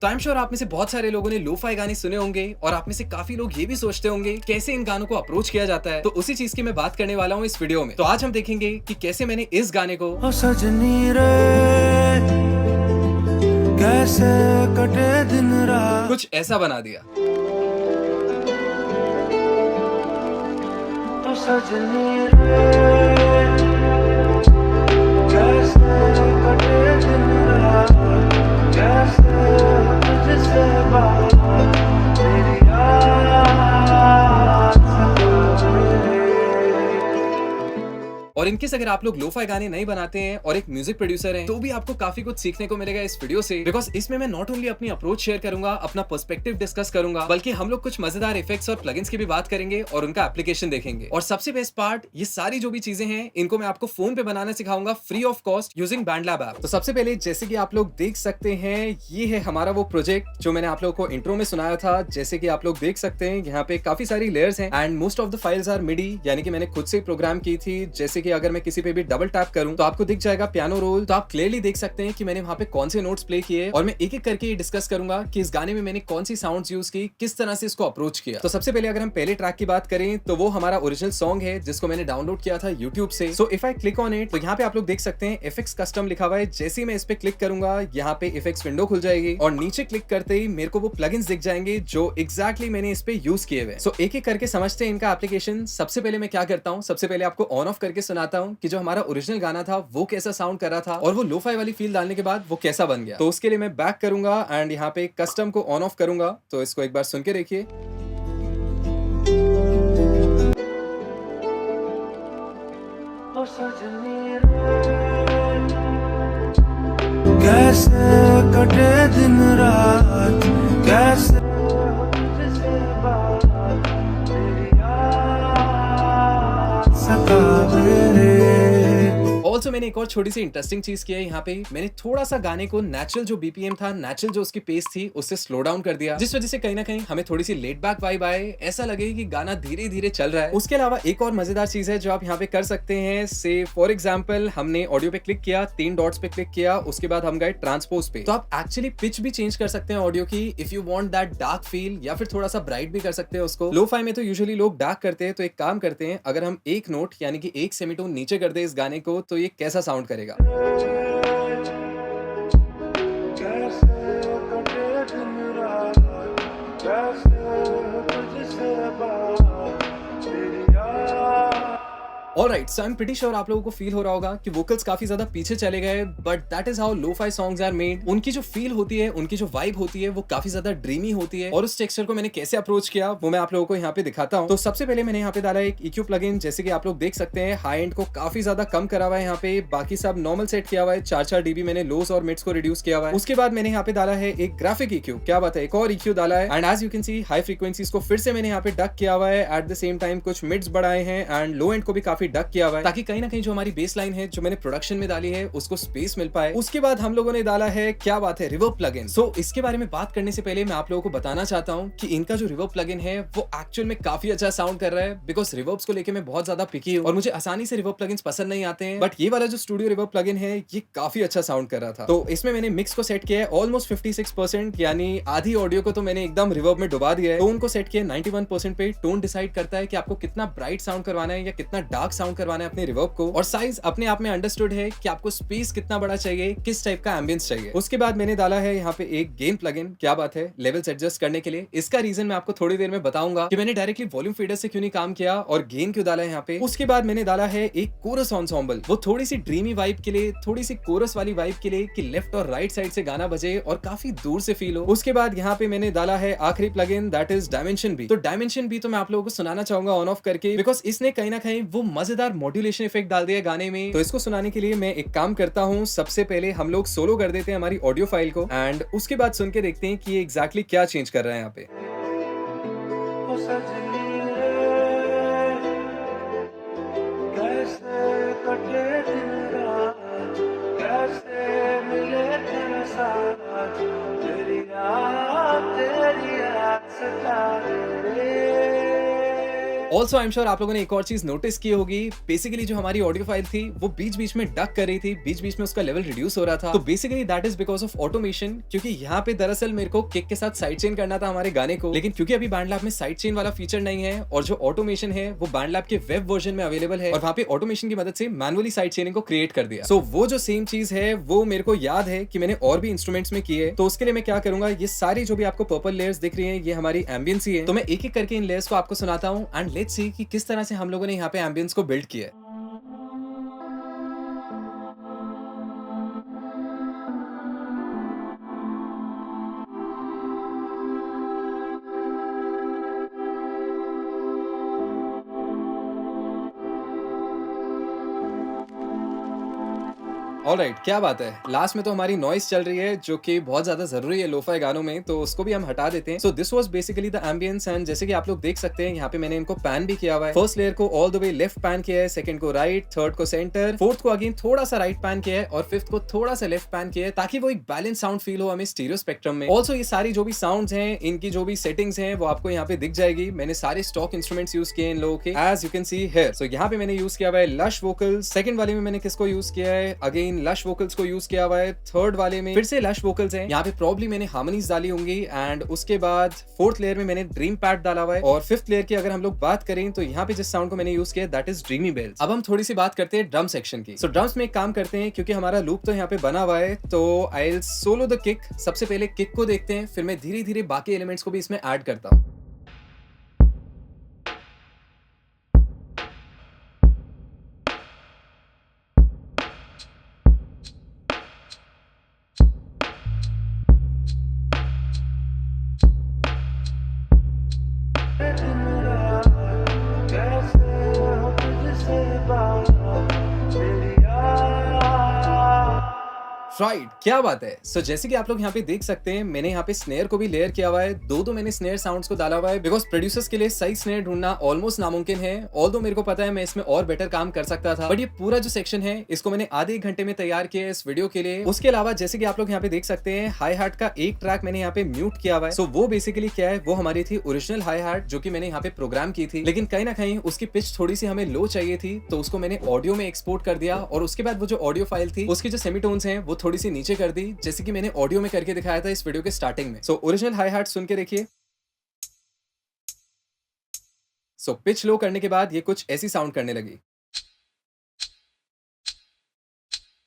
तो I am sure आप में से बहुत सारे लोगों ने लोफाई गाने सुने होंगे और आप में से काफी लोग ये भी सोचते होंगे कैसे इन गानों को अप्रोच किया जाता है। तो उसी चीज की मैं बात करने वाला हूँ इस वीडियो में। तो आज हम देखेंगे कि कैसे मैंने इस गाने को ओ सजनी रे कैसे कटे दिन रात कुछ ऐसा बना दिया। ओ सजनी रे कैसे कटे दिन रात कैसे तुझसे बात तेरी याद सताए। और इनकेस अगर आप लोग लोफाई गाने नहीं बनाते हैं और एक म्यूजिक प्रोड्यूसर हैं, तो भी आपको काफी कुछ सीखने को मिलेगा इस वीडियो से। बिकॉज इसमें मैं नॉट ओनली अपनी अप्रोच शेयर करूंगा, अपना पर्सपेक्टिव डिस्कस करूंगा, बल्कि हम लोग कुछ मजेदार इफेक्ट्स और प्लगइन्स की भी बात करेंगे और उनका एप्लीकेशन देखेंगे। और सबसे बेस्ट पार्ट, ये सारी जो भी चीजें हैं इनको मैं आपको फोन पे बनाना सिखाऊंगा free of cost using BandLab app. तो सबसे पहले जैसे कि आप लोग देख सकते हैं, ये है हमारा वो प्रोजेक्ट जो मैंने आप लोगों को इंट्रो में सुनाया था। जैसे कि आप लोग देख सकते हैं यहाँ पे काफी सारी लेयर्स हैं and most of the files are MIDI, यानी कि मैंने खुद से प्रोग्राम की थी। जैसे कि अगर मैं किसी पे भी डबल टैप करूं तो आपको दिख जाएगा पियानो रोल। तो आप क्लियरली देख सकते हैं कि मैंने वहां पे कौन से नोट्स प्ले किए और मैं एक एक करके ये डिस्कस करूंगा कि इस गाने में मैंने कौन सी साउंड्स यूज की, किस तरह से इसको अप्रोच किया। तो सबसे पहले अगर हम पहले ट्रैक की बात करें तो वो हमारा ओरिजिनल सॉन्ग है जिसको मैंने डाउनलोड किया था यूट्यूब से। So if I click on it तो यहाँ पे आप लोग देख सकते हैं एफएक्स कस्टम लिखा हुआ है। जैसे ही मैं इस पे क्लिक करूंगा यहाँ पे इफेक्ट्स विंडो खुल जाएगी और नीचे क्लिक करते ही मेरे को वो प्लगइन्स दिख जाएंगे जो एग्जैक्टली मैंने इस पे यूज किए हुए। सो एक एक करके समझते हैं इनका एप्लीकेशन। सबसे पहले मैं क्या करता हूँ, सबसे पहले आपको ऑन ऑफ करके सुनाता हूँ कि जो हमारा ओरिजिनल गाना था वो कैसा साउंड कर रहा था और वो लोफाई वाली फील डालने के बाद वो कैसा बन गया। तो उसके लिए मैं बैक करूंगा एंड यहाँ पे कस्टम को ऑन ऑफ करूंगा। तो इसको एक बार सुन के देखिए। ओ सजनी रे कैसे कटे दिन रात कैसे तुझसे बात तेरी याद सताए रे। ऑल्सो मैंने एक और छोटी सी इंटरेस्टिंग चीज की है। यहाँ पे मैंने थोड़ा सा गाने को नेचुरल जो बीपीएम था, नेचुरल जो उसकी पेस थी, उससे स्लो डाउन कर दिया, जिस वजह से कहीं ना कहीं हमें थोड़ी सी लेट बैक वाइब आए, ऐसा लगे कि गाना धीरे धीरे चल रहा है। उसके अलावा एक और मजेदार चीज है जो आप यहाँ पे कर सकते हैं। से फॉर एग्जाम्पल हमने ऑडियो पे क्लिक किया, 3 डॉट्स पे क्लिक किया, उसके बाद हम गए ट्रांसपोज पे। तो आप एक्चुअली पिच भी चेंज कर सकते हैं ऑडियो की, if you want that dark feel, या फिर थोड़ा सा ब्राइट भी कर सकते हैं उसको। लोफाई में तो यूजुअली लोग डार्क करते हैं, तो एक काम करते हैं, अगर हम एक नोट यानी कि एक सेमीटोन नीचे कर दे इस गाने को तो ये कैसा साउंड करेगा। कैसे कटे दिन रात कैसे तुझसे बात तेरी याद। Alright, so I am pretty sure आप लोगों को फील हो रहा होगा कि वोकल्स काफी ज्यादा पीछे चले गए, but that is how lofi songs are made. उनकी जो फील होती है, उनकी जो वाइब होती है, वो काफी ज्यादा ड्रीमी होती है। और उस टेक्सचर को मैंने कैसे अप्रोच किया वो मैं आप लोगों को यहाँ पे दिखाता हूँ। तो सबसे पहले मैंने यहाँ पे डाला एक EQ प्लगइन। जैसे कि आप लोग देख सकते हैं हाई एंड को काफी ज्यादा कम करा हुआ है यहाँ पे, बाकी सब नॉर्मल सेट किया हुआ है। 4 dB मैंने लोस और मिड्स को रिड्यूस किया हुआ है। उसके बाद मैंने यहाँ पे डाला है एक ग्राफिक EQ, क्या बात है, एक और EQ डाला है। And as you can see high frequencies को फिर से मैंने यहाँ पे डक किया हुआ है। एट द सेम टाइम कुछ मिड्स बढ़ाए हैं एंड लो एंड को भी काफी डक किया हुआ है, ताकि कहीं ना कहीं जो हमारी बेस लाइन है जो मैंने प्रोडक्शन में डाली है उसको स्पेस मिल पाए। उसके बाद हम लोगों ने डाला है, क्या बात है, रिवर्ब प्लगइन। सो इसके बारे में बात करने से पहले मैं आप लोगों को बताना चाहता हूँ कि इनका जो रिवर्ब प्लगइन है वो एक्चुअल में काफी अच्छा साउंड कर रहा है। बिकॉज रिवर्ब्स को लेके मैं बहुत ज्यादा पिकी हूँ और मुझे आसानी से रिवर्ब प्लगइन्स पसंद नहीं आते हैं, बट ये वाला जो स्टूडियो रिवर्ब प्लगइन है ये काफी अच्छा साउंड कर रहा था। तो इसमें मैंने मिक्स को सेट किया है ऑलमोस्ट 56%, यानी आधी ऑडियो को तो मैंने एकदम रिवर्ब में डुबा दिया है। टोन को सेट किया 91% पे। टोन डिसाइड करता है कि आपको कितना ब्राइट साउंड करवाना है या कितना डार्क साउंड करवाना है अपने रिवर्ब को। और साइज अपने आप में अंडरस्टूड है कि आपको स्पेस कितना बड़ा चाहिए, किस टाइप का एम्बियंस चाहिए। उसके बाद मैंने डाला है यहाँ पे एक गेन प्लगइन, क्या बात है, लेवल्स एडजस्ट करने के लिए। इसका रीजन मैं आपको थोड़ी देर में बताऊंगा कि मैंने डायरेक्टली वॉल्यूम फीडर से क्यों नहीं काम किया और गेन क्यों डाला है यहाँ पे। उसके बाद मैंने डाला है एक कोरस एंसेम्बल, वो थोड़ी सी ड्रीमी वाइब के लिए, थोड़ी सी कोरस वाली वाइब के लिए, कि लेफ्ट और राइट साइड से गाना बजे और काफी दूर से फील हो। उसके बाद यहाँ पे मैंने डाला है आखिरी plugin, that is dimension B. तो डायमेंशन बी तो मैं आप लोगों को सुनाना चाहूंगा ऑन ऑफ करके, बिकॉज इसने कहीं ना कहीं वो मजेदार मॉड्यूलेशन इफेक्ट डाल दिया गाने में। तो इसको सुनाने के लिए मैं एक काम करता हूँ, सबसे पहले हम लोग सोलो कर देते हैं हमारी ऑडियो फाइल को एंड उसके बाद सुन के देखते हैं कि ये एग्जैक्टली क्या चेंज कर रहा है यहाँ पे। ओ सजनी रे कैसे कटे दिन रात कैसे मिले तेरे साथ तेरी याद सताए रे। ऑल्सो आई एम श्योर आप लोगों ने एक और चीज नोटिस की होगी, बेसिकली जो हमारी ऑडियो फाइल थी वो बीच बीच में डक कर रही थी, बीच बीच में उसका लेवल रिड्यूस हो रहा था। तो basically that is because of automation, क्योंकि यहाँ पे दरअसल मेरे को किक के साथ साइड चेन करना था हमारे गाने को, लेकिन क्योंकि अभी बैंडलैब में साइड चेन वाला फीचर नहीं है और जो ऑटोमेशन है वो बैंडलैब के वेब वर्जन में अवेलेबल है और वहाँ पे ऑटोमेशन की मदद से मैनुअली साइड चेनिंग को क्रिएट कर दिया। सो वो जो सेम चीज है वो मेरे को याद है कि मैंने और भी इंस्ट्रूमेंट्स में की है। तो उसके लिए मैं क्या करूंगा, ये सारी जो भी आपको पर्पल लेयर्स दिख रही है ये हमारी एम्बियंस ही है। तो मैं एक एक करके इन लेयर्स को आपको सुनाता हूँ एंड लेट्स सी कि किस तरह से हम लोगों ने यहाँ पे एम्बियंस को बिल्ड किया है। ऑलराइट, क्या बात है। लास्ट में तो हमारी नॉइस चल रही है जो कि बहुत ज्यादा जरूरी है लोफाई गानों में, तो उसको भी हम हटा देते हैं। So this was basically the ambience and जैसे कि आप लोग देख सकते हैं यहाँ पे मैंने इनको पैन भी किया हुआ है। फर्स्ट लेयर को all the way left pan किया है, सेकंड को राइट, थर्ड को सेंटर, फोर्थ को अगेन थोड़ा सा राइट पैन किया है और फिफ्थ को थोड़ा सा लेफ्ट पैन किया है ताकि वो एक बैलेंस साउंड फील हो हमें स्टीरियो स्पेक्ट्रम में। ऑल्सो ये सारी जो भी साउंड्स हैं, इनकी जो भी सेटिंग्स हैं वो आपको यहाँ पे दिख जाएगी। मैंने सारे स्टॉक इंस्ट्रूमेंट्स यूज किए इन लोगों के, as you can see here. So यहाँ पे मैंने यूज किया हुआ है लश वोकल्स, सेकंड वाले में मैंने किसको यूज किया है, अगेन लश वोकल्स को यूज किया हुआ है, थर्ड वाले में फिर से लश वोकल्स हैं। यहाँ पे प्रॉब्ली मैंने हार्मनीज डाली होंगी एंड उसके बाद फोर्थ लेयर में मैंने ड्रीम पैड डाला हुआ है और फिफ्थ लेयर की अगर हम लोग बात करें तो यहाँ पे जिस साउंड को मैंने यूज किया दैट इज ड्रीमी बेल्स। अब हम थोड़ी सी बात करते हैं ड्रम सेक्शन की। सो ड्रम्स में एक काम करते हैं, क्योंकि हमारा लूप तो यहाँ पे बना हुआ है, तो I will solo the kick. सबसे पहले किक को देखते हैं, फिर मैं धीरे धीरे बाकी एलिमेंट्स को भी इसमें ऐड करता हूँ। दिन रात कैसे हो तुझसे बात मेरी याद। राइट, क्या बात है। सो जैसे कि आप लोग यहाँ पे देख सकते हैं मैंने यहाँ पे स्नेयर को भी लेयर किया हुआ है। दो मैंने स्नेयर साउंड्स को डाला हुआ है बिकॉज प्रोड्यूसर्स के लिए सही स्नेयर ढूंढना ऑलमोस्ट नामुमकिन है। ऑल्दो मेरे को पता है मैं इसमें और बेटर काम कर सकता था, बट ये पूरा जो सेक्शन है इसको मैंने आधे एक घंटे में तैयार किया है इस वीडियो के लिए। उसके अलावा जैसे कि आप लोग यहाँ पे देख सकते हैं हाई हार्ट का एक ट्रैक मैंने यहाँ पे म्यूट किया हुआ है। सो वो बेसिकली क्या है, वो हमारी थी ओरिजिनल हाई हार्ट जो कि मैंने यहाँ पे प्रोग्राम की थी, लेकिन कहीं ना कहीं उसकी पिच थोड़ी सी हमें लो चाहिए थी, तो उसको मैंने ऑडियो में एक्सपोर्ट कर दिया और उसके बाद वो जो ऑडियो फाइल थी उसकी जो सेमीटोन्स हैं वो थोड़ी सी नीचे कर दी, जैसे कि मैंने ऑडियो में करके दिखाया था इस वीडियो के स्टार्टिंग में। सो ओरिजिनल हाई हार्ट सुन के देखिए। सो पिच लो करने के बाद ये कुछ ऐसी साउंड करने लगी।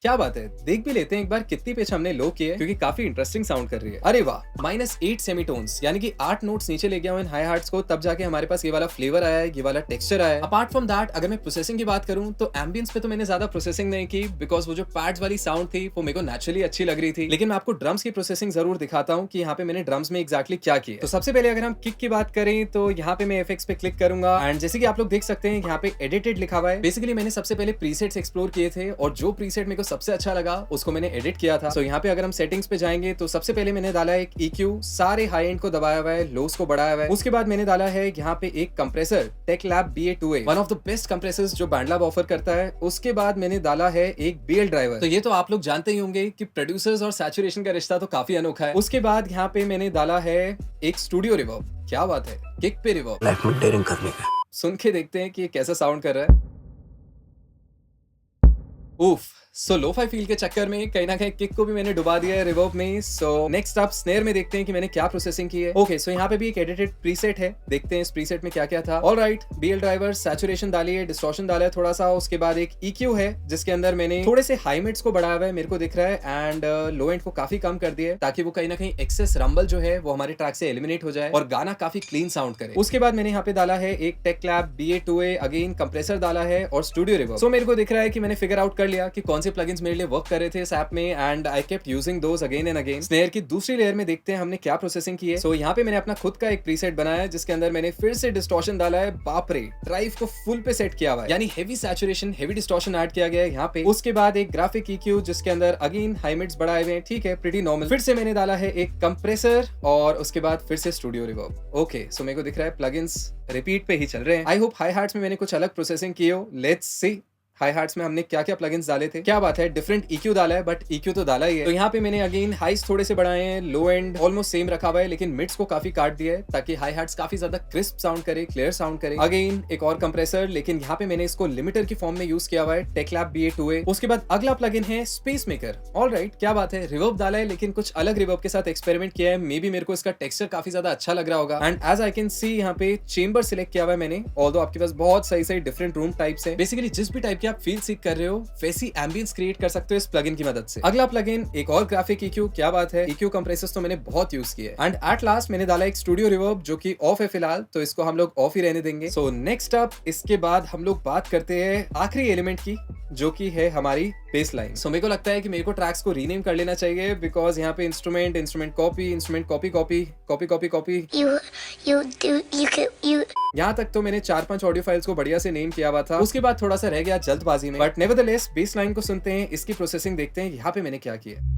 क्या बात है, देख भी लेते हैं एक बार कितनी पिच हमने लो की है, क्योंकि काफी इंटरेस्टिंग साउंड कर रही है। अरे वाह, -8 सेमीटोन्स, यानी कि 8 नोट्स नीचे ले गया हूं इन हाई हार्ट्स को, तब जाके हमारे पास ये वाला फ्लेवर आया है, ये वाला टेक्सचर आया है। अपार्ट फ्रॉम दैट अगर मैं प्रोसेसिंग की बात करूं तो एम्बियंस पे तो मैंने ज्यादा प्रोसेसिंग नहीं की, बिकॉज वो जो पैड्स वाली साउंड थी वो मेरे को नेचुरली अच्छी लग रही थी। लेकिन मैं आपको ड्रम्स की प्रोसेसिंग जरूर दिखाता हूँ कि यहाँ पे मैंने ड्रम्स में एक्जैक्टली क्या किया। तो सबसे पहले अगर हम किक की बात करें तो यहाँ पे मैं एफएक्स पे क्लिक करूंगा एंड जैसे कि आप लोग देख सकते हैं यहाँ पे एडिटेड लिखा हुआ है। बेसिकली मैंने सबसे पहले प्रीसेट्स एक्सप्लोर किए थे और जो प्रीसेट मेरे को सबसे अच्छा लगा उसको मैंने एडिट किया था। सो यहाँ पे अगर हम सेटिंग्स पे जाएंगे तो सबसे पहले मैंने डाला एक EQ, सारे हाई एंड को दबाया हुआ है, लोस को बढ़ाया हुआ है। उसके बाद मैंने डाला है यहाँ पे एक compressor TechLab BA2A, one of the best compressors जो बैंडलैब ऑफर करता है। उसके बाद मैंने डाला है एक BL ड्राइवर। तो ये तो आप लोग जानते ही होंगे कि प्रोड्यूसर्स और सैचुरेशन का रिश्ता तो काफी अनोखा है। उसके बाद यहाँ पे मैंने डाला है एक स्टूडियो रिवर्ब। क्या बात है, किक पे रिवर्ब। लाइफ में डेयरिंग करने का। सुन के देखते हैं कि ये कैसा साउंड कर रहा है। उफ, सो लोफाई फील के चक्कर में कहीं ना कहीं किक को भी मैंने डुबा दिया है रिवर्ब में। सो नेक्स्ट आप स्नेयर में देखते हैं कि मैंने क्या प्रोसेसिंग की है। ओके, सो यहाँ पे भी एक एडिटेड प्रीसेट है, देखते हैं इस प्रीसेट में क्या क्या था। ऑलराइट, BL ड्राइवर, सैचुरेशन डाली है, डिस्टॉर्शन डाला है थोड़ा सा। उसके बाद एक EQ है जिसके अंदर मैंने थोड़े से हाई मिड्स को बढ़ाया हुआ है, मेरे को दिख रहा है, एंड लो एंड को काफी कम कर दिया है ताकि वो कहीं ना कहीं एक्सेस रंबल जो है वो हमारे ट्रैक से एलिमिनेट हो जाए और गाना काफी क्लीन साउंड करे। उसके बाद मैंने यहाँ पे डाला है एक टेकलैब BA2A, अगेन कंप्रेसर डाला है और स्टूडियो रिवर्ब। सो मेरे को दिख रहा है कि मैंने फिगर आउट कर लिया कि कौन से प्लगइन्स मेरे लिए वर्क कर रहे थे इस ऐप में, and I kept using those again and again. Snare की दूसरी लेयर में देखते हैं हमने क्या प्रोसेसिंग की है। सो यहाँ पे मैंने अपना खुद का एक प्रीसेट बनाया है जिसके अंदर मैंने फिर से डिस्टॉर्शन डाला है। बाप रे, ड्राइव को फुल पे सेट किया हुआ है, यानी heavy saturation, heavy distortion add किया गया है यहाँ पे। उसके बाद एक ग्राफिक EQ जिसके अंदर अगेन हाई मिड्स बढ़ाए हुए हैं, ठीक है, प्रीटी नॉर्मल। फिर से मैंने डाला है एक कंप्रेसर और उसके बाद फिर से स्टूडियो रिवर्ब। ओके, सो मेरे को दिख रहा है प्लगइन्स रिपीट पे ही चल रहे हैं। आई होप हाई हार्ट्स में मैंने कुछ अलग प्रोसेसिंग की हो। लेट्स सी हाई हार्ट्स में हमने क्या क्या प्लगइन्स डाले थे, क्या बात है, डिफरेंट EQ डाला है, बट EQ तो डाला ही है। तो यहाँ पे मैंने अगेन हाइस थोड़े से बढ़ाए हैं, लो एंड ऑलमोस्ट सेम रखा हुआ है, लेकिन मिड्स को काफी काट दिया है ताकि हाई हार्ट्स काफी ज्यादा क्रिस्प साउंड करे, क्लियर साउंड करे। अगेन एक और कंप्रेसर, लेकिन यहाँ पे मैंने इसको लिमिटर की फॉर्म में यूज किया हुआ है, टेकलैब BA2A। उसके बाद अगला प्लगइन है स्पेस मेकर। ऑलराइट, क्या बात है, रिवर्ब डाला है, लेकिन कुछ अलग रिवर्ब के साथ एक्सपेरिमेंट किया है। मे बी मेरे को इसका टेक्सचर काफी ज्यादा अच्छा लग रहा होगा। And as I can see यहाँ पे चेंबर सिलेक्ट किया हुआ है मैंने, ऑल्दो आपके पास बहुत सही सही डिफरेंट रूम टाइप्स है। बेसिकली जिस भी टाइप की आप फील सीख कर रहे हो वैसी एम्बियंस क्रिएट कर सकते हो इस प्लगइन की मदद से। अगला प्लगइन एक और ग्राफिक EQ, क्या बात है, EQ कंप्रेसर्स तो मैंने बहुत यूज किए। एंड एट लास्ट मैंने डाला एक स्टूडियो रिवर्ब जो कि ऑफ है फिलहाल, तो इसको हम लोग ऑफ ही रहने देंगे। सो नेक्स्ट अप, इसके बाद हम लोग बात करते हैं आखिरी एलिमेंट की, जो कि है हमारी बेस लाइन। सो मेरे को लगता है कि मेरे को ट्रैक्स को रीनेम कर लेना चाहिए, बिकॉज यहाँ पे instrument, instrument copy, instrument copy copy copy copy copy, यहाँ तक तो मैंने 4-5 ऑडियो फाइल्स को बढ़िया से नेम किया हुआ था। उसके बाद थोड़ा सा रह गया जल्दबाजी में, बट नेवरदलेस बेस लाइन को सुनते हैं, इसकी प्रोसेसिंग देखते हैं यहाँ पे मैंने क्या किया।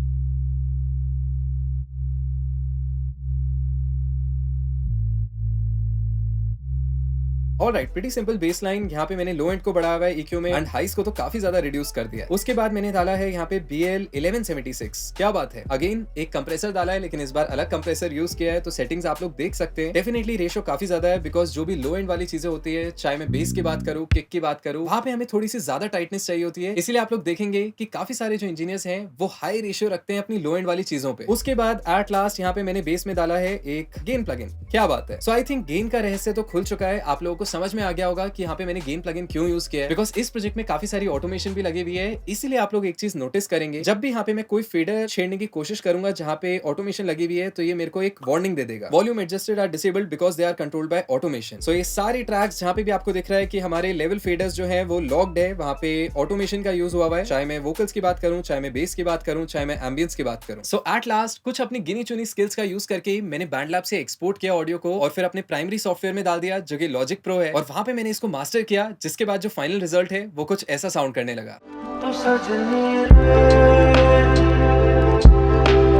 Alright, pretty simple base line. यहाँ पे मैंने लो एंड को बढ़ाया हुआ है EQ में, एंड हाइस को तो काफी ज्यादा रिड्यूस कर दिया है। उसके बाद मैंने डाला है यहाँ पे BL 1176, क्या बात है। अगेन एक कंप्रेसर डाला है, लेकिन इस बार अलग कंप्रेसर यूज किया है, तो सेटिंग्स आप लोग देख सकते हैं। डेफिनेटली रेशो काफी ज्यादा है, बिकॉज जो भी लो एंड वाली चीजें होती है, चाहे मैं बेस की बात करूँ, किक की बात करूँ, वहाँ पे हमें थोड़ी सी ज्यादा टाइटनेस चाहिए होती है। इसलिए आप लोग देखेंगे कि काफी सारे जो इंजीनियर्स हैं वो हाई रेशियो रखते हैं अपनी लो एंड वाली चीजों पे। उसके बाद एट लास्ट यहाँ पे मैंने बेस में डाला है एक गेन प्लगइन, क्या बात है। सो आई थिंक गेन का रहस्य तो खुल चुका है, आप लोगों को समझ में आ गया होगा कि यहाँ पे मैंने गेन प्लगइन क्यों यूज किया है, बिकॉज इस प्रोजेक्ट में काफी सारी ऑटोमेशन भी लगी हुई है। इसीलिए आप लोग एक चीज नोटिस करेंगे, जब भी यहाँ पे मैं कोई फेडर छेड़ने की कोशिश करूंगा जहाँ पे ऑटोमेशन लगी हुई है, तो ये मेरे को एक वार्निंग दे देगा, volume adjusted are disabled because they are controlled by automation. So ये सारी ट्रैक्स जहाँ पे भी आपको दिख रहा है कि हमारे लेवल फेडर्स जो है वो लॉक्ड है, वहाँ पे ऑटोमेशन का यूज हुआ है, चाहे मैं वोकल्स की बात करूँ, चाहे मैं बेस की बात करूँ, चाहे मैं एम्बियंस की बात करूँ। सो एट लास्ट कुछ अपनी गिनी चुनी स्किल्स का यूज करके मैंने बैंडलैब से एक्सपोर्ट किया ऑडियो को, और फिर अपने प्राइमरी सॉफ्टवेयर में डाल दिया जो कि लॉजिक प्रो है, और वहां पे मैंने इसको मास्टर किया, जिसके बाद जो फाइनल रिजल्ट है वो कुछ ऐसा साउंड करने लगा। तो सजनी रे,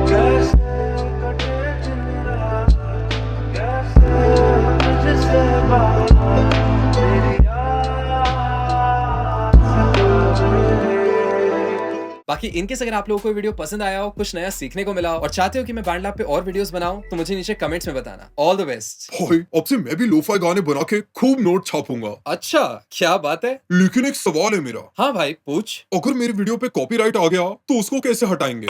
कैसे कटे दिन रात, कैसे तुझसे बात, तेरी याद सताए। बाकी इनकेस अगर आप लोगों को वीडियो पसंद आया हो, कुछ नया सीखने को मिला हो, और चाहते हो कि मैं बैंडलैब पे और वीडियोस बनाऊं, तो मुझे नीचे कमेंट्स में बताना। All the best. भाई अब से मैं भी लोफाई गाने बना के खूब नोट छापूंगा। अच्छा, क्या बात है। लेकिन एक सवाल है मेरा, हाँ भाई, पूछ। अगर मेरे वीडियो पे कॉपीराइट आ गया तो उसको कैसे हटाएंगे?